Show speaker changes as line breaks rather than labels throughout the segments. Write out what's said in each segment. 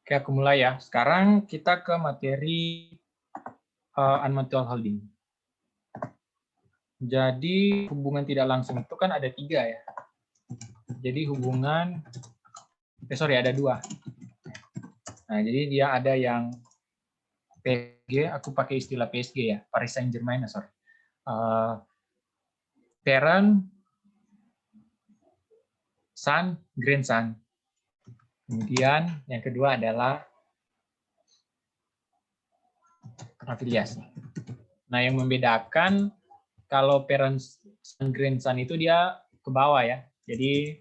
Oke, aku mulai ya. Sekarang kita ke materi unmutual holding. Jadi hubungan tidak langsung itu kan ada 3 ya. Jadi hubungan, ada 2. Nah, jadi dia ada yang PSG, aku pakai istilah PSG ya, Paris Saint-Germain, parent, son, grandson. Kemudian yang kedua adalah afiliasi. Nah, yang membedakan kalau parent, son, grandson itu dia ke bawah ya. Jadi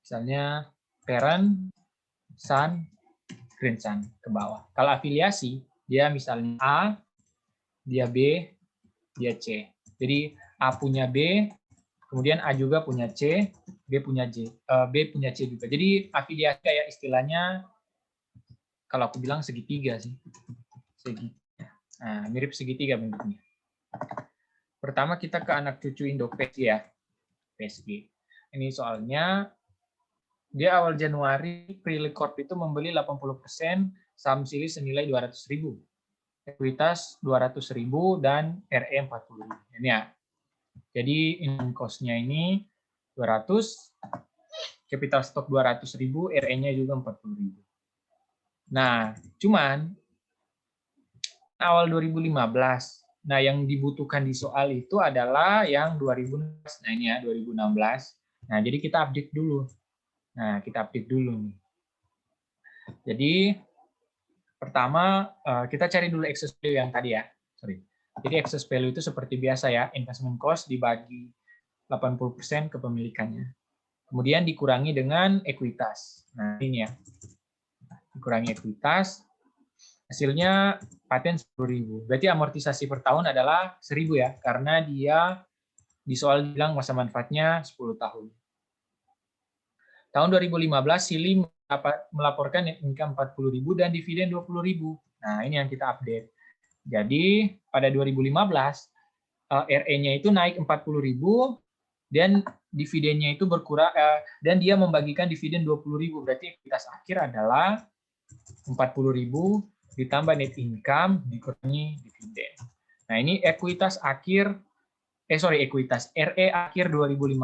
misalnya parent, son, grandson ke bawah. Kalau afiliasi, dia misalnya A, dia B, dia C. Jadi A punya B, kemudian A juga punya C, B punya C juga. Jadi afiliasi kayak istilahnya, kalau aku bilang segitiga sih. Segitiga. Nah, mirip segitiga bentuknya. Pertama kita ke anak cucu Indo PSG ya. PSG. Ini soalnya dia awal Januari Freely Corp itu membeli 80% saham Silly senilai 200.000. Ekuitas 200.000 dan RE 40.000. Ini ya. Jadi income cost-nya ini 200, capital stock 200.000, RE-nya juga 40.000. Nah, cuman awal 2015. Nah, yang dibutuhkan di soal itu adalah yang 2016. Nah, ini ya 2016. Nah, jadi kita update dulu. Nah, kita update dulu nih. Jadi pertama kita cari dulu excess value yang tadi ya. Jadi excess value itu seperti biasa ya, investment cost dibagi 80% kepemilikannya. Kemudian dikurangi dengan ekuitas. Nah, ini ya. Dikurangi ekuitas, hasilnya paten 10.000. Berarti amortisasi per tahun adalah 1.000 ya, karena dia di soal bilang masa manfaatnya 10 tahun. Tahun 2015 Silly melaporkan net income 40.000 dan dividen 20.000. Nah, ini yang kita update. Jadi pada 2015 RE-nya itu naik 40.000 dan dividennya itu berkurang dan dia membagikan dividen 20.000. Berarti ekuitas akhir adalah 40.000 ditambah net income dikurangi dividen. Nah, ini ekuitas akhir ekuitas RE akhir 2015.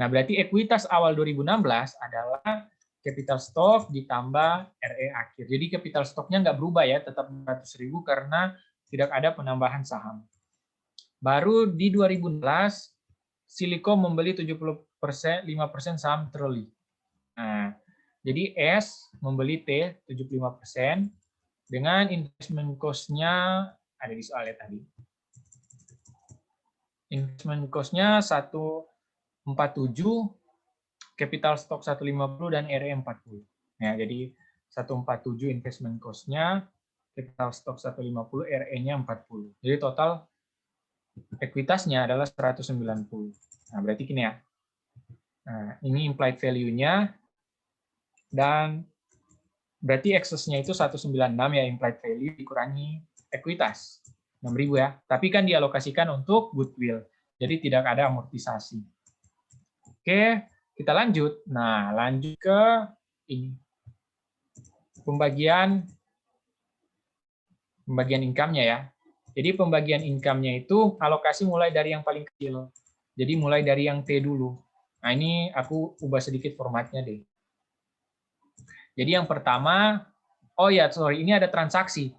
Nah, berarti ekuitas awal 2016 adalah capital stock ditambah RE akhir. Jadi capital stocknya nggak berubah ya, tetap 100.000 karena tidak ada penambahan saham. Baru di 2016 Silico membeli 5% saham Truli. Nah, jadi S membeli T 75% dengan investment cost-nya ada di soalnya tadi. Investment cost-nya 147, capital stock 150 dan RE 40. Ya, jadi 147 investment cost-nya, capital stock 150, RE-nya 40. Jadi total ekuitasnya adalah 190. Nah, berarti gini ya. Nah, ini implied value-nya dan berarti excess-nya itu 196 ya, implied value dikurangi ekuitas 6.000 ya. Tapi kan dialokasikan untuk goodwill. Jadi tidak ada amortisasi. Oke, kita lanjut. Nah, lanjut ke ini. Pembagian income-nya ya. Jadi pembagian income-nya itu alokasi mulai dari yang paling kecil. Jadi mulai dari yang T dulu. Nah, ini aku ubah sedikit formatnya deh. Jadi yang pertama, ini ada transaksi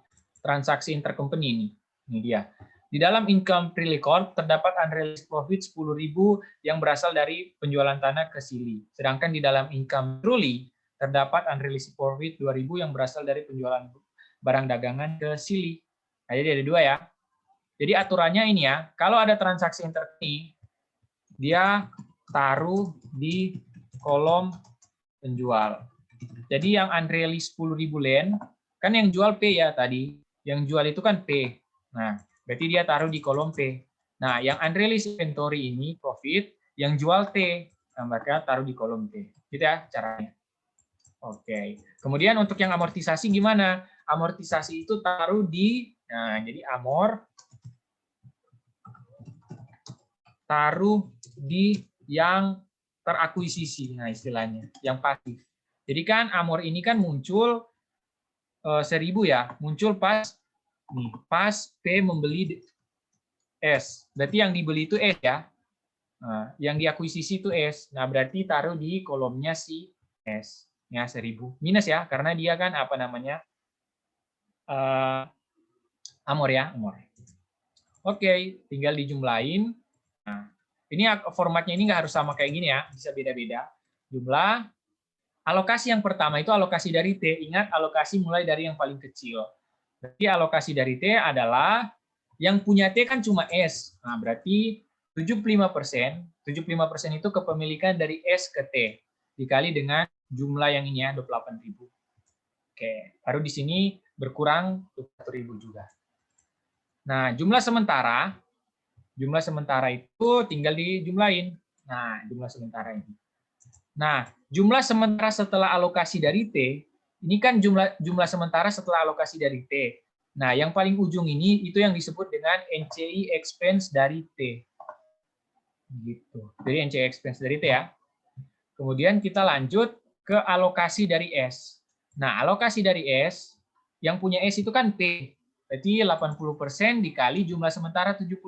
intercompany ini. Ini dia. Di dalam income Freely Corp terdapat unrealized profit 10.000 yang berasal dari penjualan tanah ke Silly. Sedangkan di dalam income Truli terdapat unrealized profit 2.000 yang berasal dari penjualan barang dagangan ke Silly. Nah, jadi ada 2 ya. Jadi aturannya ini ya, kalau ada transaksi intercompany, dia taruh di kolom penjual. Jadi yang unrealized 10.000 yen, kan yang jual P ya tadi. Yang jual itu kan P. Nah, berarti dia taruh di kolom P. Nah, yang unrealized inventory ini profit, yang jual T. Nah, mereka taruh di kolom T. Gitu ya caranya. Oke. Kemudian untuk yang amortisasi gimana? Amortisasi itu taruh di, nah jadi amor taruh di yang terakuisisi, nah istilahnya, yang pasif. Jadi kan Amor ini kan muncul 1000 ya, muncul pas P membeli S. Berarti yang dibeli itu S ya. Nah, yang diakuisisi itu S. Nah, berarti taruh di kolomnya si S. Ya, 1000. Minus ya, karena dia kan apa namanya? Amor ya, Amor. Oke, tinggal dijumlahin. Nah, ini formatnya ini nggak harus sama kayak gini ya, bisa beda-beda. Jumlah. Alokasi yang pertama itu alokasi dari T. Ingat, alokasi mulai dari yang paling kecil. Berarti alokasi dari T adalah yang punya T kan cuma S. Nah, berarti 75%. 75% itu kepemilikan dari S ke T. Dikali dengan jumlah yang ini ya, 28.000. Oke, baru di sini berkurang 21.000 juga. Nah, jumlah sementara itu tinggal dijumlahin. Nah, jumlah sementara ini. Nah, jumlah sementara setelah alokasi dari T, ini kan jumlah sementara setelah alokasi dari T. Nah, yang paling ujung ini itu yang disebut dengan NCI expense dari T. Gitu. Jadi NCI expense dari T ya. Kemudian kita lanjut ke alokasi dari S. Nah, alokasi dari S, yang punya S itu kan T. Berarti 80% dikali jumlah sementara 70.000.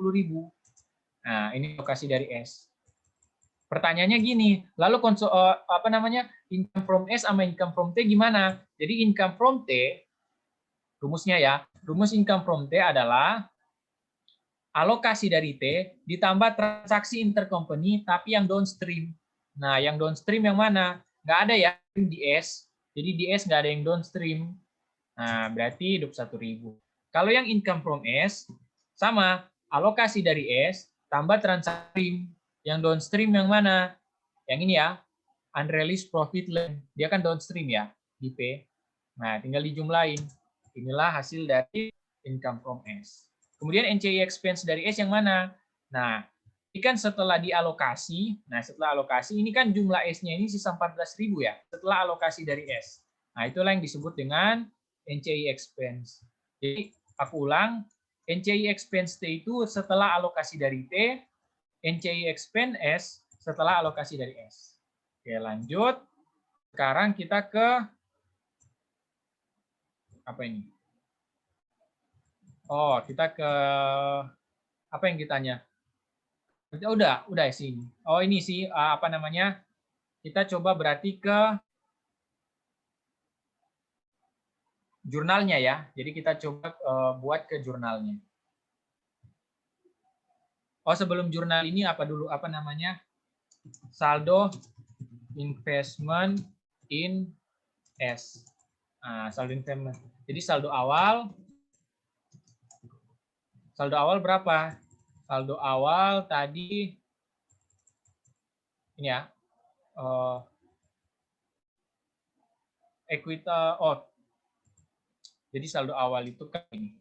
Nah, ini alokasi dari S. Pertanyaannya gini, lalu income from S sama income from T gimana? Jadi income from T, rumusnya ya, rumus income from T adalah alokasi dari T ditambah transaksi intercompany tapi yang downstream. Nah, yang downstream yang mana? Nggak ada ya di S. Jadi di S nggak ada yang downstream. Nah, berarti 21.000. Kalau yang income from S, sama, alokasi dari S tambah transaksi. Yang downstream yang mana? Yang ini ya, unrealized profit line. Dia kan downstream ya, di P. Nah, tinggal dijumlahin. Inilah hasil dari income from S. Kemudian NCI expense dari S yang mana? Nah, ini kan setelah dialokasi. Nah, setelah alokasi, ini kan jumlah S-nya ini sisa 14.000 ya, setelah alokasi dari S. Nah, itulah yang disebut dengan NCI expense. Jadi, aku ulang, NCI expense T itu setelah alokasi dari T, NCI expense S setelah alokasi dari S. Oke, lanjut. Sekarang kita ke apa ini? Oh, kita ke apa yang ditanya? Udah sih. Oh, ini sih apa namanya? Kita coba berarti ke jurnalnya ya. Jadi kita coba buat ke jurnalnya. Oh, sebelum jurnal ini apa dulu? Apa namanya? Saldo investment in S. Nah, saldo investment. Jadi saldo awal berapa? Saldo awal tadi ini ya. Ekuita jadi saldo awal itu kan ini.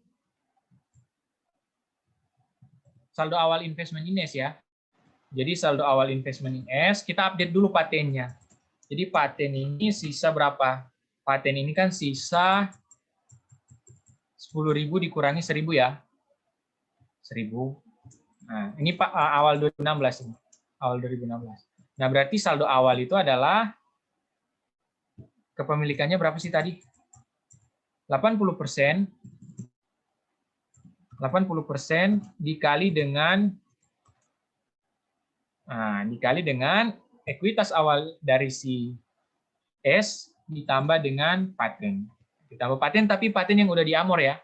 Saldo awal investment in S ya. Jadi saldo awal investment in S, kita update dulu patennya. Jadi paten ini sisa berapa? Paten ini kan sisa 10.000 dikurangi 1.000 ya. 1.000. Nah, ini Pak awal 2016 ini. Awal 2016. Nah, berarti saldo awal itu adalah kepemilikannya berapa sih tadi? 80% dikali dengan ekuitas awal dari si S ditambah dengan paten. Ditambah paten tapi paten yang udah di Amor ya.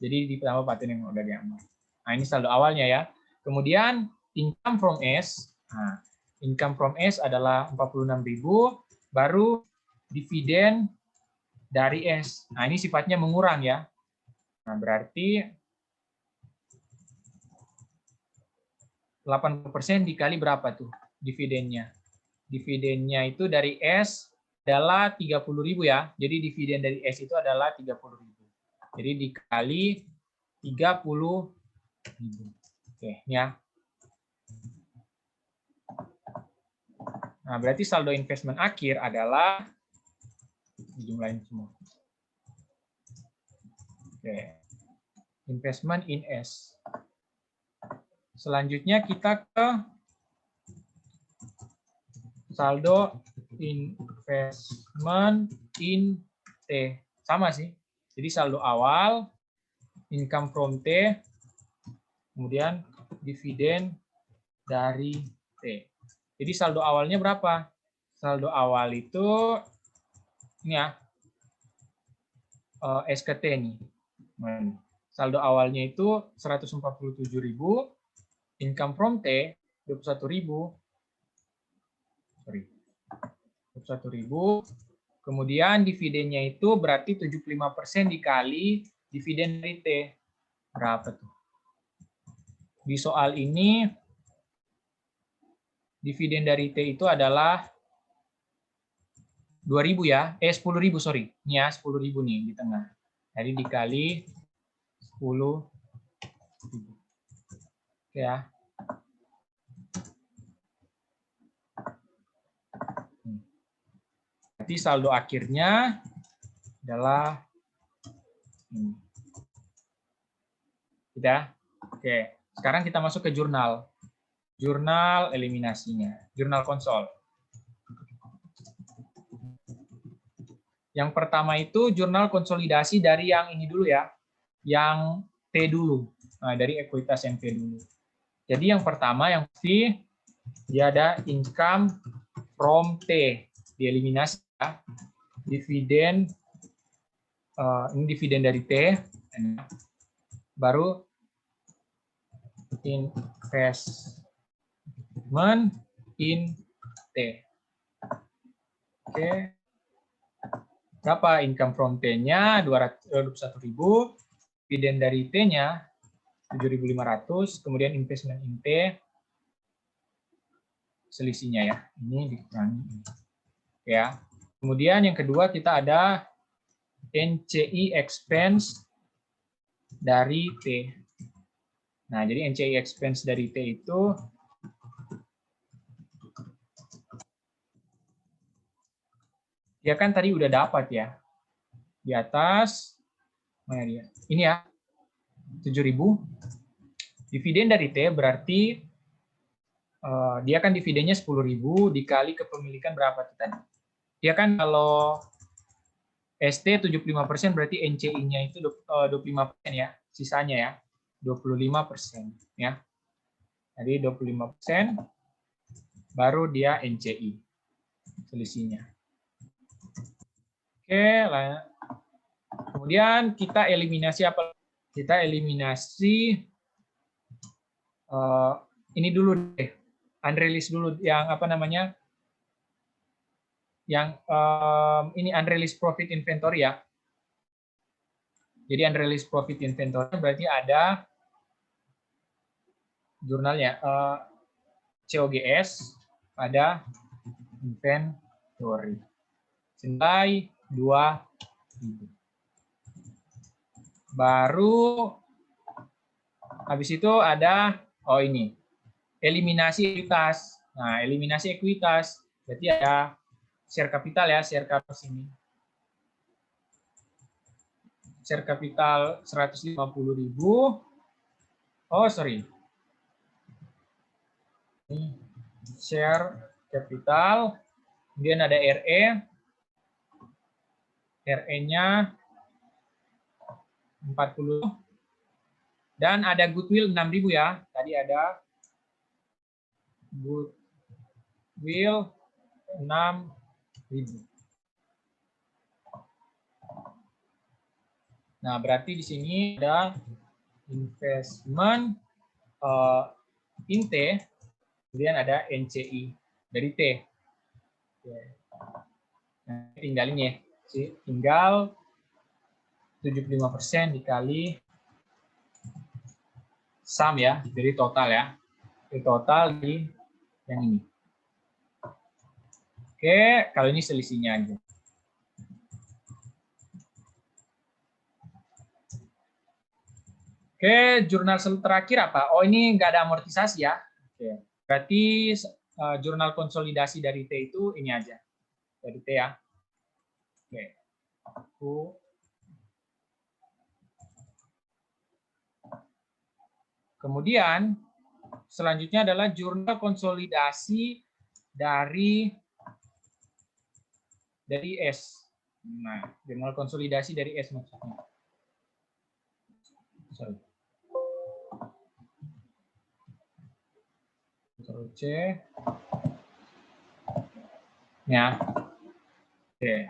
Jadi ditambah paten yang udah di Amor. Nah, ini saldo awalnya ya. Kemudian income from S. Nah, income from S adalah 46.000 baru dividen dari S. Nah, ini sifatnya mengurang ya. Nah, berarti 80% dikali berapa tuh dividennya? Dividennya itu dari S adalah 30.000 ya. Jadi dividen dari S itu adalah 30.000. Jadi dikali 30.000. Oke, ya. Nah, berarti saldo investment akhir adalah dijumlahin semua. Oke. Investment in S. Selanjutnya kita ke saldo investment in T. Sama sih. Jadi saldo awal, income from T, kemudian dividen dari T. Jadi saldo awalnya berapa? Saldo awal itu ini ya, SKT nih. Saldo awalnya itu 147.000, income from T 21.000. Sorry. 21.000. Kemudian dividennya itu berarti 75% dikali dividen dari T. Berapa tuh? Di soal ini dividen dari T itu adalah 2.000 ya. 10.000 sorry. Ini ya 10.000 nih di tengah. Jadi dikali 10.000. Oke ya. Berarti saldo akhirnya adalah ini. Sudah? Oke. Sekarang kita masuk ke jurnal. Jurnal eliminasinya. Jurnal konsol. Yang pertama itu jurnal konsolidasi dari yang ini dulu ya. Yang T dulu. Nah, dari ekuitas yang T dulu. Jadi yang pertama yang pasti dia ada income from T. Dieliminasi ya. Dividen ini dividen dari T. Baru investment in T. Oke. Berapa income from T-nya? 221.000. Dividen dari T-nya 7.500. Kemudian investment in T selisihnya ya. Ini dikurangi ini. Ya. Kemudian yang kedua kita ada NCI expense dari T. Nah, jadi NCI expense dari T itu dia kan tadi udah dapat ya. Di atas mana dia? Ini ya. 7.000. Dividen dari T berarti dia kan dividennya 10.000 dikali kepemilikan berapa tadi? Dia kan kalau ST 75% berarti NCI-nya itu 25% ya, sisanya ya. 25% ya. Jadi 25% baru dia NCI selisihnya. Oke, lah. Kemudian kita eliminasi apa? Kita eliminasi ini dulu deh. Unreleased dulu yang apa namanya? Yang ini unreleased profit inventory ya. Jadi unreleased profit inventory berarti ada jurnalnya COGS pada inventory senilai 2.000. Baru habis itu ada ini eliminasi ekuitas. Nah, eliminasi ekuitas berarti ada share capital ya, share capital sini. Share capital 150.000. Oh, sorry. Ini share capital. Kemudian ada RE. RE-nya 40. Dan ada goodwill 6.000 ya. Tadi ada goodwill 6.000. Nah, berarti di sini ada investment in T, kemudian ada NCI dari T. Nah, tinggal ini ya. Tinggal 75% dikali sum ya, jadi total ya. Jadi total di yang ini. Oke, kalau ini selisihnya aja. Oke, jurnal terakhir apa? Oh, ini nggak ada amortisasi ya. Oke. Berarti jurnal konsolidasi dari T itu ini aja. Dari T ya. Oke. Kemudian, selanjutnya adalah jurnal konsolidasi dari dari S. Nah, jurnal konsolidasi dari S maksudnya. Sorry. Ctrl C. Ya. Oke.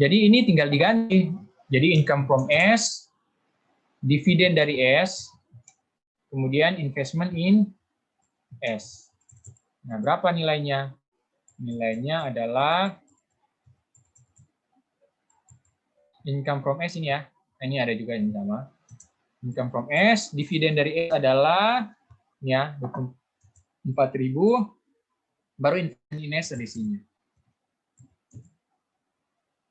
Jadi ini tinggal diganti. Jadi income from S, dividen dari S, kemudian investment in S. Nah, berapa nilainya? Nilainya adalah income from S ini ya. Ini ada juga yang sama. Income from S, dividen dari S adalah ya 24.000, baru investment in S di sini.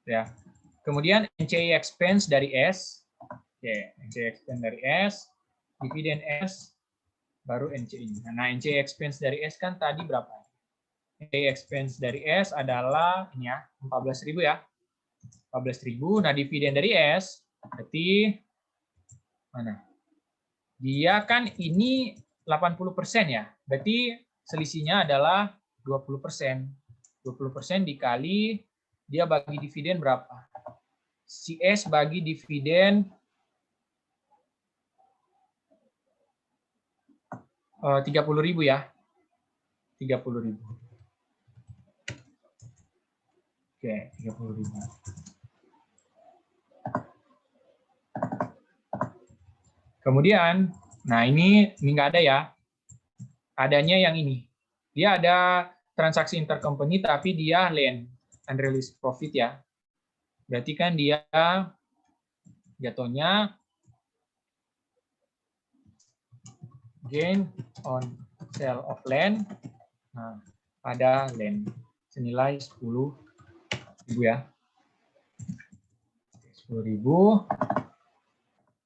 Ya. Kemudian NCI expense dari S. Oke, NCI expense dari S, dividen S, baru NCI. Nah, NCI expense dari S kan tadi berapa? NCI expense dari S adalah ini ya, 14.000 ya. 14.000. Nah, dividen dari S berarti mana? Dia kan ini 80% ya. Berarti selisihnya adalah 20%. 20% dikali dia bagi dividen berapa? Si S bagi dividen 30.000 ya. 30.000. Oke, 30.000. Kemudian, nah ini nggak ada ya. Adanya yang ini. Dia ada transaksi intercompany tapi dia land, unrealized profit ya. Berarti kan dia jatuhnya gain on sale of land. Nah, pada land senilai 10.000 ya. 10.000.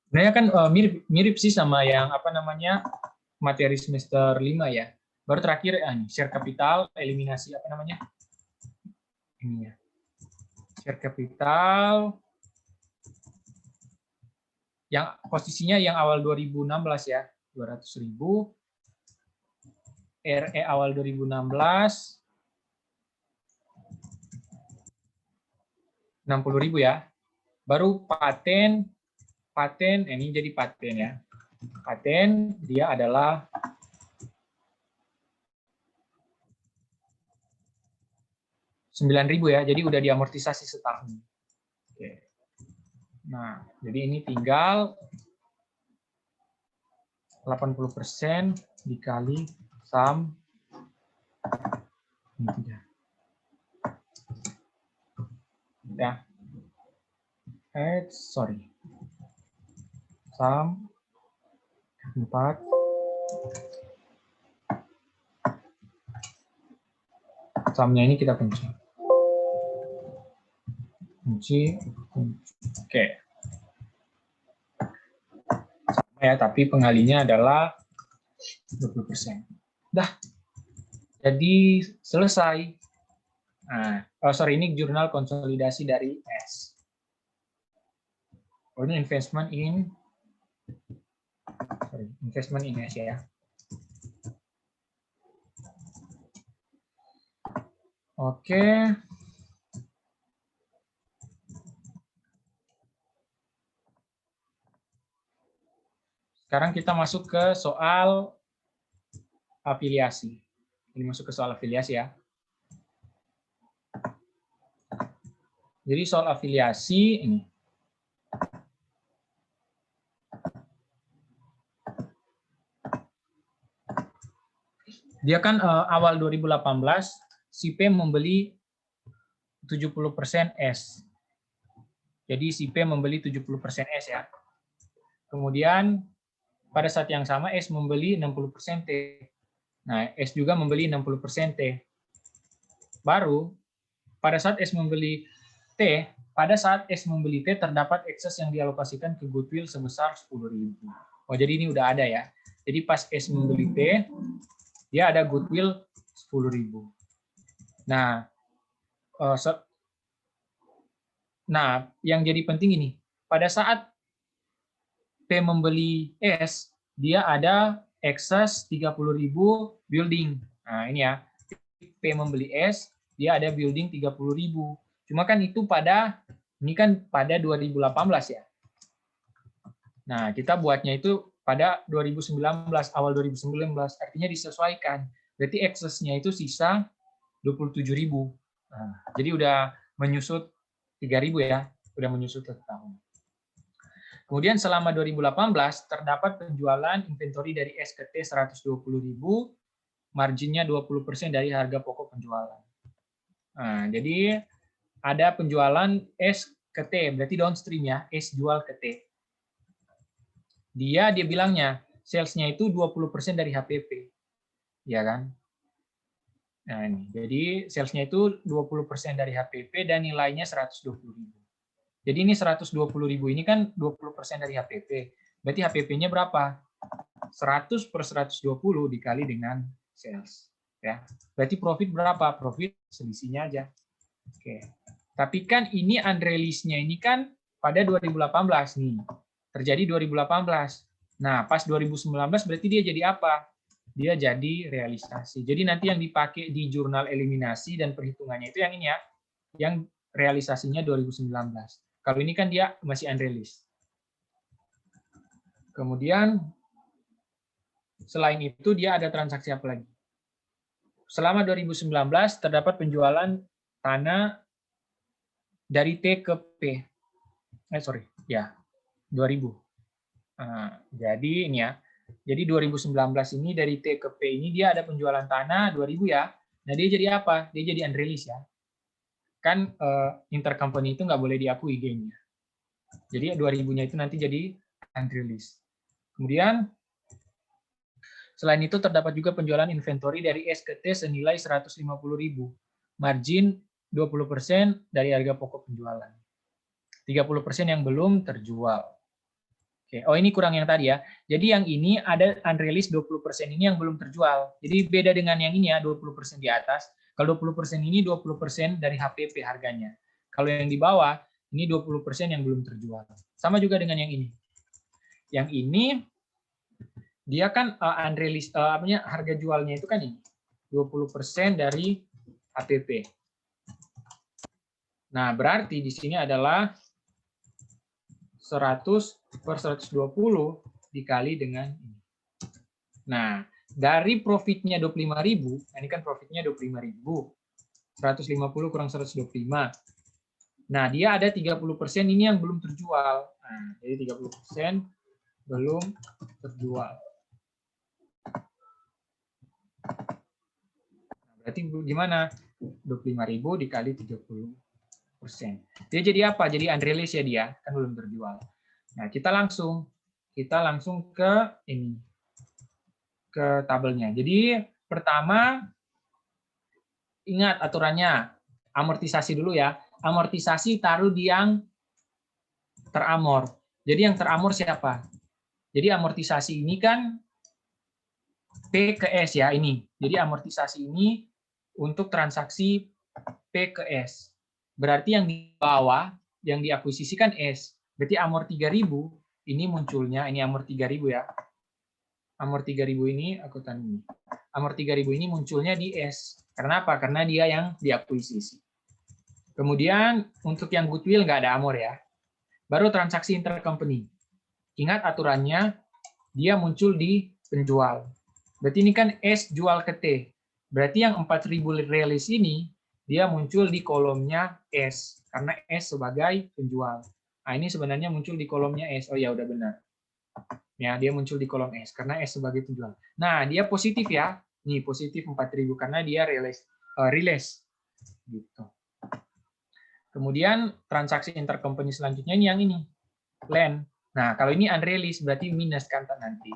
Sebenarnya kan mirip sih sama yang apa namanya materi semester 5 ya. Baru terakhir share capital, eliminasi apa namanya? Ini ya. Share capital yang posisinya yang awal 2016 ya, 200.000. RE awal 2016 60.000 ya. Baru paten ini jadi paten ya. Paten dia adalah Rp9.000 ya, jadi udah diamortisasi setahun. Oke. Nah, jadi ini tinggal 80% dikali sum ya. Sorry. Sum 4 sumnya ini kita kunci. Oke. Sama ya, tapi pengalinya adalah 20%. Dah. Jadi selesai. Nah, ini jurnal konsolidasi dari S. Ini investment in S ya. Oke. Sekarang kita masuk ke soal afiliasi. Ini masuk ke soal afiliasi ya. Jadi soal afiliasi ini. Dia kan awal 2018 si P membeli 70% S. Jadi si P membeli 70% S ya. Kemudian pada saat yang sama S membeli 60% T. Nah, S juga membeli 60% T. Baru pada saat S membeli T, pada saat S membeli T terdapat ekses yang dialokasikan ke goodwill sebesar 10.000. Oh, jadi ini udah ada ya. Jadi pas S membeli T, dia ada goodwill 10.000. Nah, yang jadi penting ini, pada saat P membeli S, dia ada excess 30.000 building. Nah, ini ya. P membeli S, dia ada building 30.000. Cuma kan itu ini kan pada 2018 ya. Nah, kita buatnya itu pada 2019, awal 2019. Artinya disesuaikan. Berarti excess-nya itu sisa 27.000. Nah, jadi udah menyusut 3.000 ya. Udah menyusut ke tahun. Kemudian selama 2018 terdapat penjualan inventory dari S ke T 120.000, marginnya 20% dari harga pokok penjualan. Nah, jadi ada penjualan S ke T, berarti downstream ya, S jual ke T. Dia bilangnya sales-nya itu 20% dari HPP. Ya kan? Nah, ini. Jadi sales-nya itu 20% dari HPP dan nilainya 120.000. Jadi ini 120.000 ini kan 20% dari HPP. Berarti HPP-nya berapa? 100 per 120 dikali dengan sales. Ya. Berarti profit berapa? Profit selisihnya aja. Oke. Tapi kan ini unreleased-nya ini kan pada 2018 nih. Terjadi 2018. Nah, pas 2019 berarti dia jadi apa? Dia jadi realisasi. Jadi nanti yang dipakai di jurnal eliminasi dan perhitungannya itu yang ini ya. Yang realisasinya 2019. Kalau ini kan dia masih unreleased. Kemudian selain itu dia ada transaksi apa lagi? Selama 2019 terdapat penjualan tanah dari T ke P. 2000. Jadi ini ya. Jadi 2019 ini dari T ke P ini dia ada penjualan tanah 2000 ya. Nah, dia jadi apa? Dia jadi unreleased ya. Kan intercompany itu nggak boleh diakui gain-nya. Jadi 2000-nya itu nanti jadi unreleased. Kemudian selain itu terdapat juga penjualan inventory dari S ke T senilai 150.000. Margin 20% dari harga pokok penjualan. 30% yang belum terjual. Oke. Oh, ini kurang yang tadi ya. Jadi yang ini ada unreleased 20% ini yang belum terjual. Jadi beda dengan yang ini ya, 20% di atas. Kalau 20% ini 20% dari HPP harganya. Kalau yang di bawah, ini 20% yang belum terjual. Sama juga dengan yang ini. Yang ini dia kan unreleased harga jualnya itu kan ini 20% dari HPP. Nah, berarti di sini adalah 100 per 120 dikali dengan ini. Nah, dari profitnya 25.000, ini kan profitnya 25.000. 150 kurang 125. Nah, dia ada 30% ini yang belum terjual. Nah, jadi 30% belum terjual. Berarti gimana? 25.000 dikali 30%. Dia jadi apa? Jadi unreleased ya dia, kan belum terjual. Nah, kita langsung ke ini. Ke tabelnya. Jadi pertama ingat aturannya, amortisasi dulu ya. Amortisasi taruh di yang teramor. Jadi yang teramor siapa? Jadi amortisasi ini kan P ke S ya ini. Jadi amortisasi ini untuk transaksi P ke S. Berarti yang di bawah, yang diakuisisi kan S. Berarti amor 3.000 ini munculnya, ini amor 3.000 ya. Amor 3.000 ini, akutan ini. Amor 3.000 ini munculnya di S. Karena apa? Karena dia yang diakuisisi. Kemudian untuk yang goodwill nggak ada amor ya. Baru transaksi intercompany. Ingat aturannya, dia muncul di penjual. Berarti ini kan S jual ke T. Berarti yang 4.000 realis ini, dia muncul di kolomnya S. Karena S sebagai penjual. Nah, ini sebenarnya muncul di kolomnya S. Oh ya, udah benar. Ya, dia muncul di kolom S. Karena S sebagai penjual. Nah, dia positif ya. Nih, positif 4.000. Karena dia release. Gitu. Kemudian, transaksi intercompany selanjutnya ini yang ini. Land. Nah, kalau ini unreleased, berarti minus kan nanti.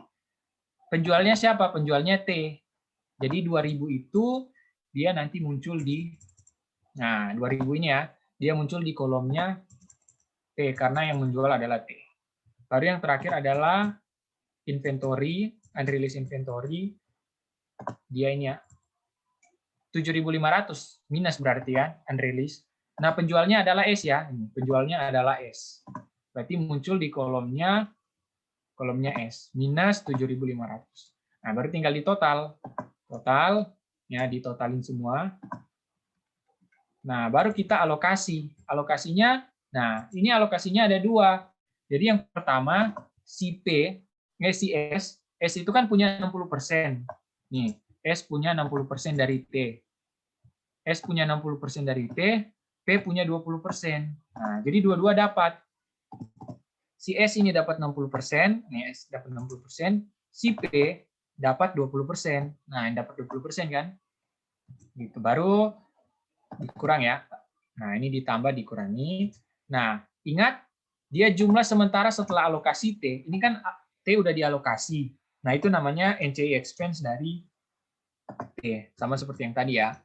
Penjualnya siapa? Penjualnya T. Jadi 2.000 itu dia nanti muncul di, nah 2.000 ini ya, dia muncul di kolomnya T karena yang menjual adalah T. Lalu yang terakhir adalah inventory, unreleased inventory, dia ini ya, 7.500 minus berarti ya, unreleased. Nah penjualnya adalah S ya, penjualnya adalah S. Berarti muncul di kolomnya kolomnya S, minus 7.500. Nah, baru tinggal di total. Total, ya ditotalin semua. Nah, baru kita alokasi. Alokasinya, nah ini alokasinya ada dua. Jadi yang pertama, si S itu kan punya 60%. Nih, S punya 60% dari T. S punya 60% dari T, P punya 20%. Nah, jadi dua-dua dapat. Si S ini dapat 60%, nih S dapat 60%, si P dapat 20%. Nah, yang dapat 20% kan? Gitu, baru dikurang ya. Nah, ini ditambah dikurangi. Nah, ingat dia jumlah sementara setelah alokasi T. Ini kan T udah dialokasi. Nah, itu namanya NCI expense dari T. Sama seperti yang tadi ya.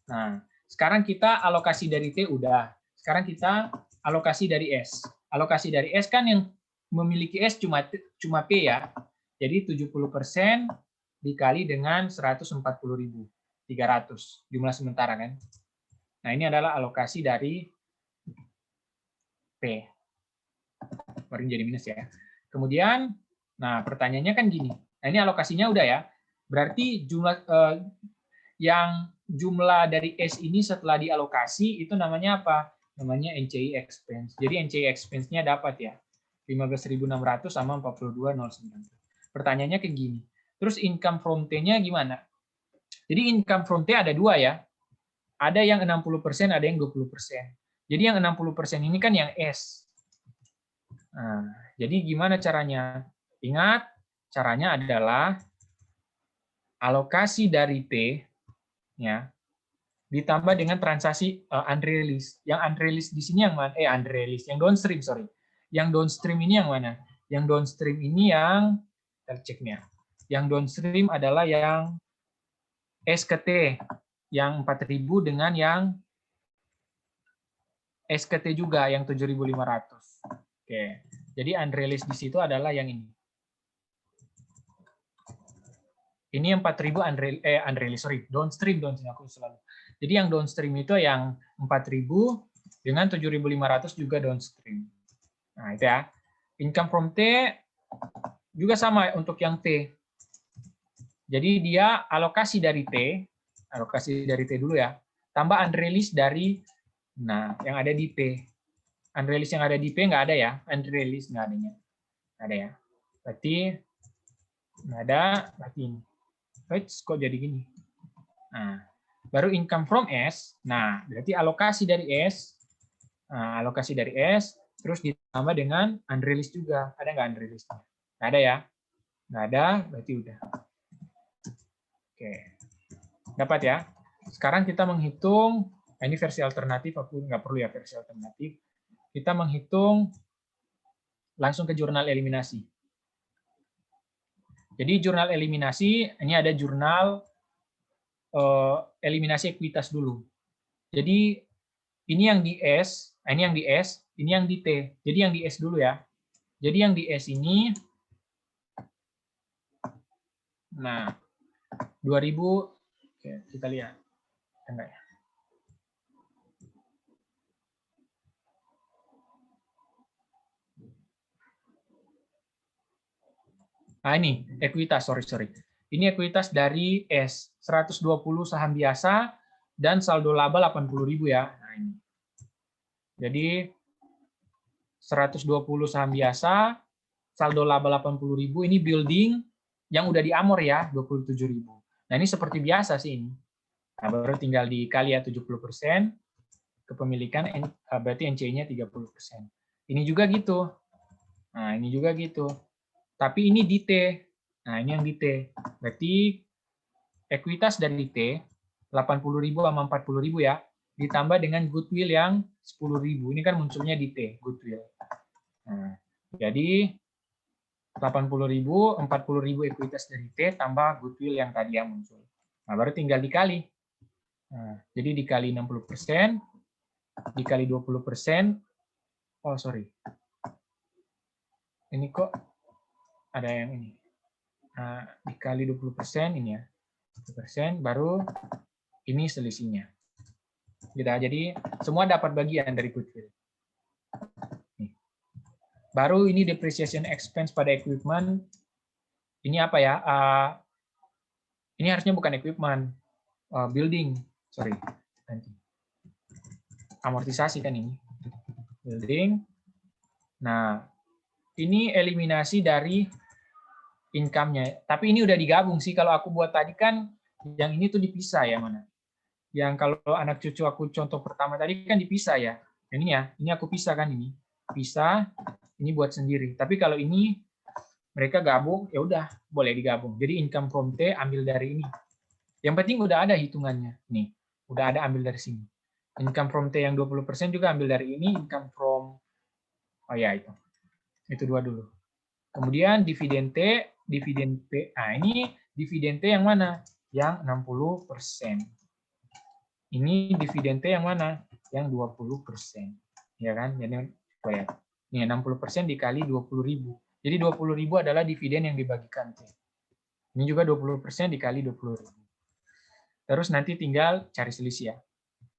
Nah, sekarang kita alokasi dari T udah. Sekarang kita alokasi dari S. Alokasi dari S kan yang memiliki S cuma P ya. Jadi 70% dikali dengan 140.300 jumlah sementara kan. Nah, ini adalah alokasi dari P. Baru jadi minus ya. Kemudian, nah pertanyaannya kan gini. Nah, ini alokasinya udah ya. Berarti jumlah dari S ini setelah dialokasi itu namanya apa? Namanya NCI expense. Jadi NCI expense-nya dapat ya. 15.600 sama 42.09. Pertanyaannya kayak gini. Terus income from T-nya gimana? Jadi income from T ada dua ya. Ada yang 60%, ada yang 20%. Jadi yang 60% ini kan yang S. Nah, jadi gimana caranya? Ingat, caranya adalah alokasi dari T ya ditambah dengan transaksi unreleased. Yang unreleased di sini yang mana? Unreleased. Yang downstream, sorry. Yang downstream ini yang mana? Yang downstream ini yang kita cek nih ya. Yang downstream adalah yang S ke T, yang 4.000 dengan yang S ke T juga yang 7.500. Oke. Jadi unreleased di situ adalah yang ini. Ini yang 4.000 unreleased, sorry, downstream aku selalu. Jadi yang downstream itu yang 4.000 dengan 7.500 juga downstream. Nah, itu ya. Income from T juga sama untuk yang T. Jadi dia alokasi dari T dulu ya, tambah unreleased dari, nah, yang ada di P. Unreleased yang ada di P nggak ada ya, unreleased nggak adanya. Nggak ada ya. Berarti nggak ada, berarti ini. Kok jadi gini? Nah, baru income from S. Nah, berarti alokasi dari S. Nah, alokasi dari S, terus ditambah dengan unreleased juga. Ada nggak unreleased? Nggak ada ya? Nggak ada, berarti udah. Oke. Dapat ya? Sekarang kita menghitung, ini versi alternatif, aku nggak perlu ya versi alternatif. Kita menghitung langsung ke jurnal eliminasi. Jadi jurnal eliminasi, ini ada jurnal eliminasi ekuitas dulu. Jadi ini yang di S, ini yang di S, ini yang di T. Jadi yang di S dulu ya. Jadi yang di S ini, nah 2000, oke, kita lihat. Enggak ya. Nah ini ekuitas, sorry. Ini ekuitas dari S, 120 saham biasa dan saldo laba 80.000 ya. Nah ini. Jadi 120 saham biasa, saldo laba 80.000, ini building yang udah di Amor ya, 27.000. Nah ini seperti biasa sih ini. Nah, baru tinggal dikali ya 70%, kepemilikan berarti NCI-nya 30%. Ini juga gitu. Nah ini juga gitu. Tapi ini di T. Nah, ini yang di T. Berarti ekuitas dari T 80.000 sama 40.000 ya, ditambah dengan goodwill yang 10.000. Ini kan munculnya di T, goodwill. Nah, jadi 80.000, 40.000 ekuitas dari T tambah goodwill yang tadi yang muncul. Nah, baru tinggal dikali. Nah, jadi dikali 60%, dikali 20%. Oh, sorry. Ini kok ada yang ini. Nah, dikali 20% ini ya. 20% baru ini selisihnya. Gitu. Jadi semua dapat bagian dari goodwill. Nih. Baru ini depreciation expense pada equipment. Ini apa ya? Ini harusnya bukan equipment, building. Sorry, nanti. Amortisasi kan ini. Building. Nah, ini eliminasi dari income-nya. Tapi ini udah digabung sih. Kalau aku buat tadi kan, yang ini tuh dipisah ya mana? Yang kalau anak cucu aku contoh pertama tadi kan dipisah ya. Yang ini ya, ini aku pisah kan ini. Pisah, ini buat sendiri. Tapi kalau ini mereka gabung, ya udah boleh digabung. Jadi income from T ambil dari ini. Yang penting udah ada hitungannya. Nih, udah ada ambil dari sini. Income from T yang 20% juga ambil dari ini. Income from, oh ya itu. Itu dua dulu. Kemudian dividen T, dividen P. Nah ini dividen T yang mana? Yang 60%. Ini dividen T yang mana? Yang 20%. Ya kan? Jadi lihat. Nih 60% dikali 20.000. Jadi 20.000 adalah dividen yang dibagikan T. Ini juga 20% dikali 20.000. Terus nanti tinggal cari selisih ya.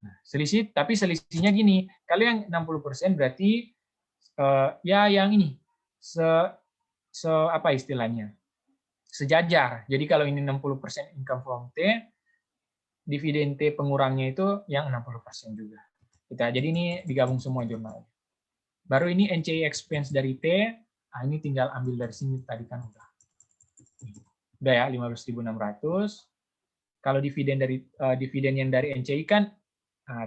Nah, selisih, tapi selisihnya gini. Kalau yang 60% berarti ya yang ini. Apa istilahnya? Sejajar. Jadi kalau ini 60% income from T, dividen T pengurangnya itu yang 60% juga. Jadi ini digabung semua jurnal. Baru ini NCI expense dari T, ini tinggal ambil dari sini tadi kan udah. Udah ya 15.600. Kalau dividen yang dari NCI kan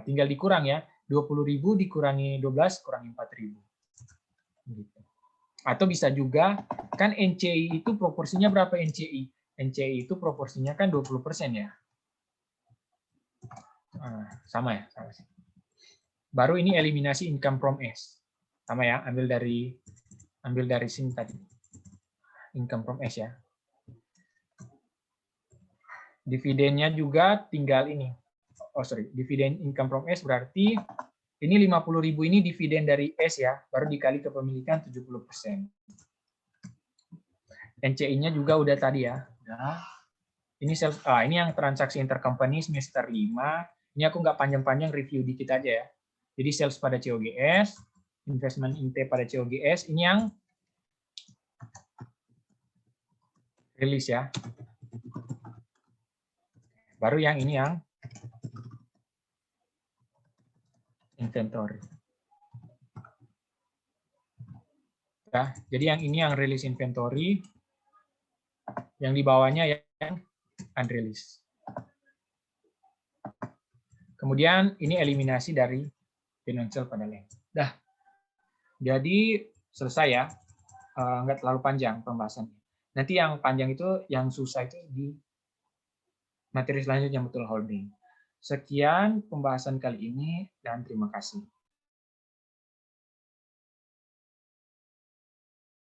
tinggal dikurang ya. 20.000 dikurangi 12 kurangi 4.000. Gitu. Atau bisa juga kan NCI itu proporsinya berapa NCI? NCI itu proporsinya kan 20% ya. Sama ya, sama sih. Baru ini eliminasi income from S. Sama ya, ambil dari sini tadi. Income from S ya. Dividennya juga tinggal ini. Dividen income from S berarti ini 50.000 ini dividen dari S ya, baru dikali kepemilikan 70%. NCI-nya juga udah tadi ya. Nah, ini ini yang transaksi intercompany semester 5. Ini aku nggak panjang-panjang review dikit aja ya. Jadi sales pada COGS, investment in T pada COGS, ini yang rilis ya. Baru yang ini yang inventory. Ya, jadi yang ini yang rilis inventory, yang di bawahnya yang unreleased. Kemudian ini eliminasi dari financial pada land. Dah. Jadi selesai ya. Nggak terlalu panjang pembahasannya. Nanti yang panjang itu, yang susah itu di materi selanjutnya betul holding. Sekian pembahasan kali ini dan terima kasih.